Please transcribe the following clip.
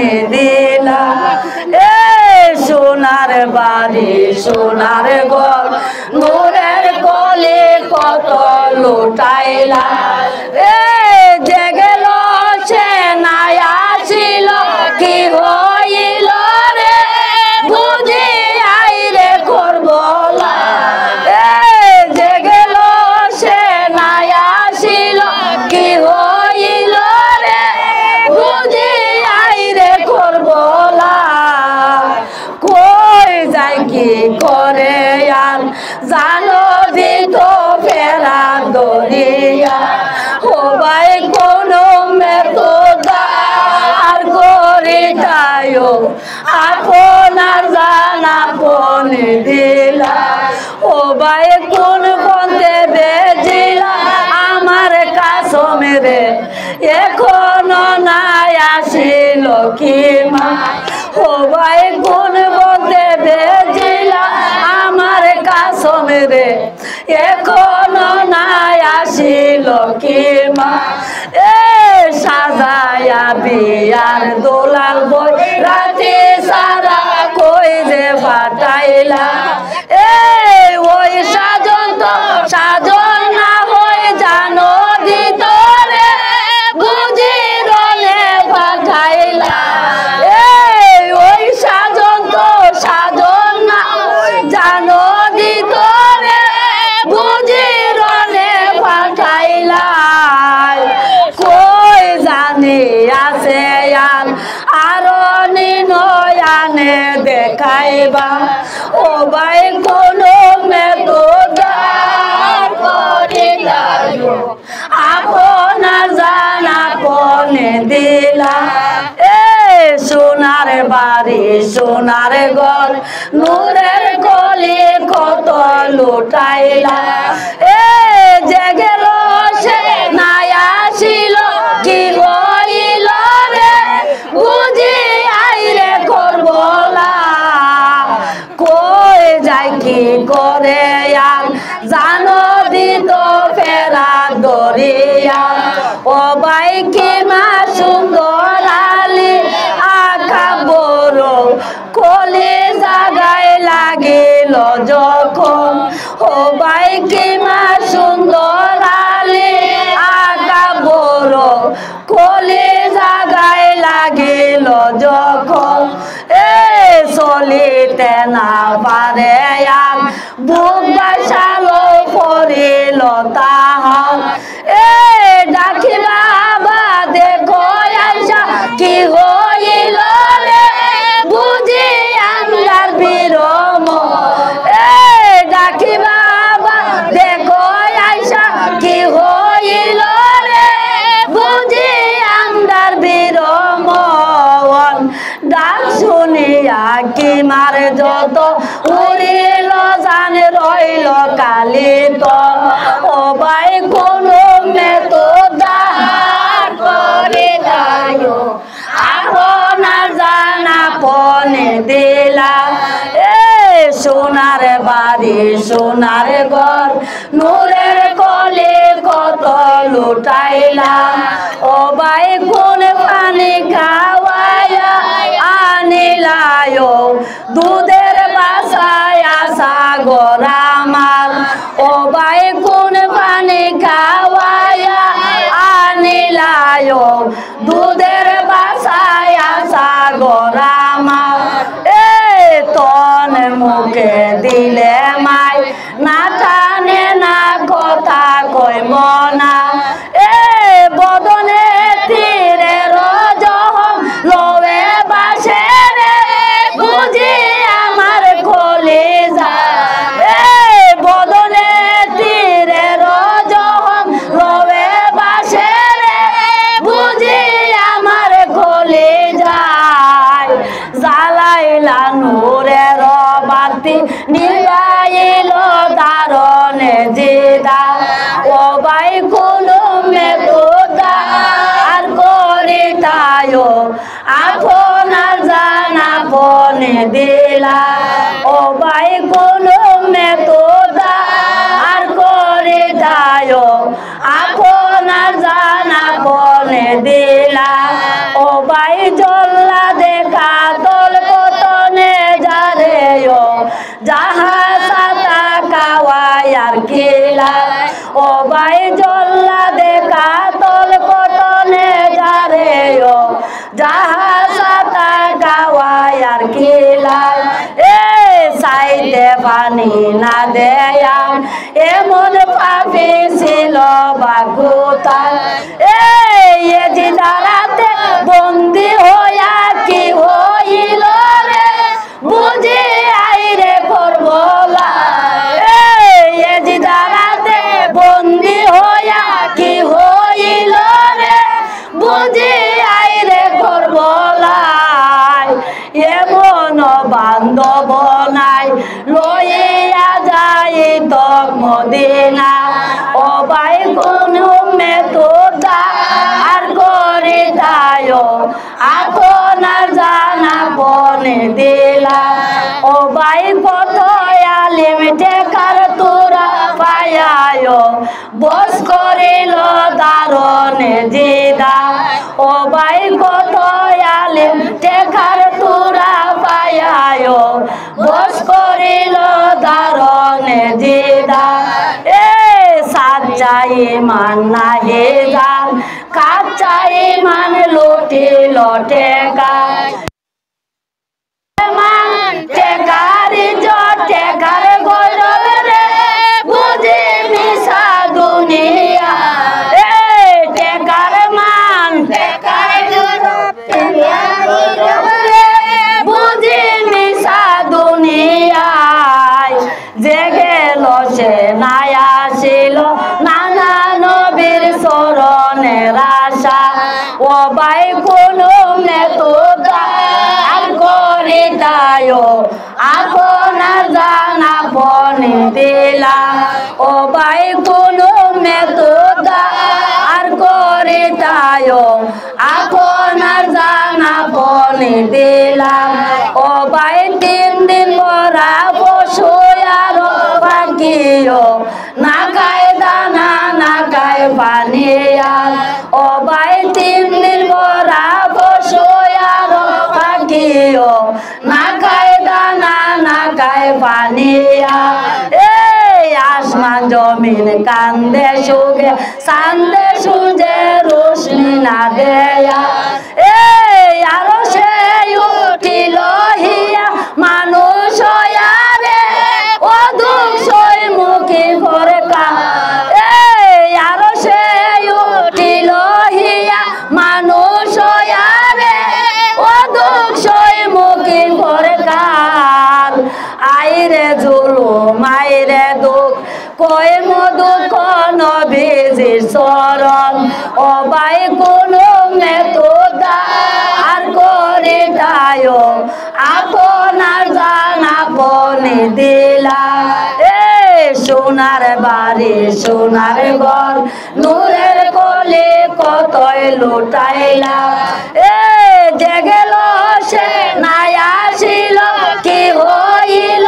পানি দিলা এ সোনার বাড়ি সোনার ঘর নূরের কলি কত লুটাইলা এ যে গেল সে নাই আসিল কি হইল রে বুঝি আইরে করবলা এ যে গেল সে নাই আসিল কি হইল রে বুঝি আইরে করবলা কই যাই কি করে আর জানো দিত ফেরা দরিয়া ও ভাই কোনো মেতদার করে তাইও আপনার জানা পনে দিলা ও ভাই কোন বন্ধে বেজিলা আমার কাসমেরে এখনো নাই আসিল কি মা ও ভাই কোন বন্ধে বেজিলা আমার কাসমেরে এখনো নাই আসিল কি মা এ সাজায়া বিয়ার দোলাল বই রাতে সারা কই যে ফাটাইলা এ ওই সাজন তো সাজন না হয়ে জানো দিত রে বুঝি রলে ফাটাইলা এ ওই সাজন তো সাজন না জানো দিত রে বুঝি রলে ফাটাইলা কই জানি আছে আরো নয়ানে দেখাইবা ও ভাই কোনো মেতদার করে দাও আপনার জানা পনে দিলা এ সোনার বাড়ি সোনার ঘর নূরের কলি কত লুটাইলা এ যে গেল সে নাই আসিল কি হইল রে বুঝি আইরে করবলা কই যাই কি করে আর জানো দিত ফেরা দরিয়া ও ভাই কি মা সুন্দর আলি আঁকা বড় কলি জাগায় লাগিল যখন ও ভাই কি মা সুন্দর আলি আঁকা বড় কলি জাগায় লাগিল যখন এ চলিতে না পারে আর বুক বাসালো পড়িল তাহার এ ডাকি বাবা দেখো আইসা কি হইল রে বুঝি আমার বিরম এ ডাকি বাবা দেখো আইসা কি হইল রে বুঝি আমার বিরম ডাক শুনিয়া কি মারে যত উড়িল জান রইল কালি তো ও ভাই কোনো মেতদার করে দাও আপনার জানা পনে দিলা এ সোনার বাড়ি সোনার ঘর নূরের কলি কত লুটাইলা ও ভাই কোন পানি খাওয়াইয়া আনিলায় দুধের বাসায় সাগর আমার ও ভাই কোন পানি খাওয়াইয়া আনিলায় দুধের বাসায় সাগর আমার এ তন মুখে দিলে মাই না টানে না কথা কই মনা এ বদনে তীরে রজম লোয়ে বাসে রে বুঝি আমার কলিজা এ বদনে তীরে রজম লোয়ে বাসে রে বুঝি আমার কলিজা জ্বালাইলা নূরের বাতি নিবাইল দারণে জিদা ও ভাই কোনো মেতদার করে তাইও আপনার জানা পনে দিলা ও ভাই কোনো মেতদার করে তাইও আপনার জানা পনে দিলা ও ভাই জল্লাদ জাহাসাতা গাওয়ায় আর কিলাই এ চাইতে পানি না দেয়া এমন পাপি ছিল বাগুতা এ জিদারাতে বন্দি হইয়া কি হইল রে বুঝি আইরে করবলা এ জিদারাতে বন্দি হইয়া কি হইল রে বুঝি আইরে করবলাই এমন বান্ধব নাই লইয়া যাই তক মদিনা ও ভাই কোন মেতোদা আর করে দায়ো আপনার জানা বনে দিলা ও ভাই কত আলিম টেকার তোরা পায়ায়ো বস করিল দারণে জিদা ও ভাই কত আলিম টেকার তোরা পায়ায়ো বস করিল দারণে জিদা এ সাচ্চাই মান নাহি জান কাচ্চাই মান লুটিল টেকা টেকারি টেকার গৌরব রে বুঝি মিশা দুনিয়া এ টেকার মান টেকার গৌরব রে বুঝি মিশা দুনিয়ায় যে গেল সে নাই আসিল নানা নবীর চরণের আশা ও ভাই কোন মেতোদা আর করে দায়ো আপনার জানা বনে দিলা ও ভাই কোন মেতোদা আর করে দায়ো আপনার জানা বনে দিলা ও ভাই 3 দিন বরা বসো আর পাখিও না খায় দানা না খায় পানি ও ভাই 3 দিন বরা বসো আর পাখিও না খায় দানা না খায় পানি আসমান জমিন কান্দে সুগে সান্দে সুজে রোশনি না দেয়া আরো সে উঠিল হিয়া মানুষ রে ও দুঃখই মুখী ফরকা আরো সে উঠিল হিয়া মানুষ রে ও দুঃখই মুখী ফরকার আইরে জুলুম আইরে দুঃখ কই মধুক নবীজির চরণ ও ভাই কোন মেতোদা আর করে দায়ো আপনার জানা বনে দিলা সোনার বাড়ি সোনার ঘর নূরের কোলে কতই লুটাইলা যে গেল সে নাই আসিল কি হইল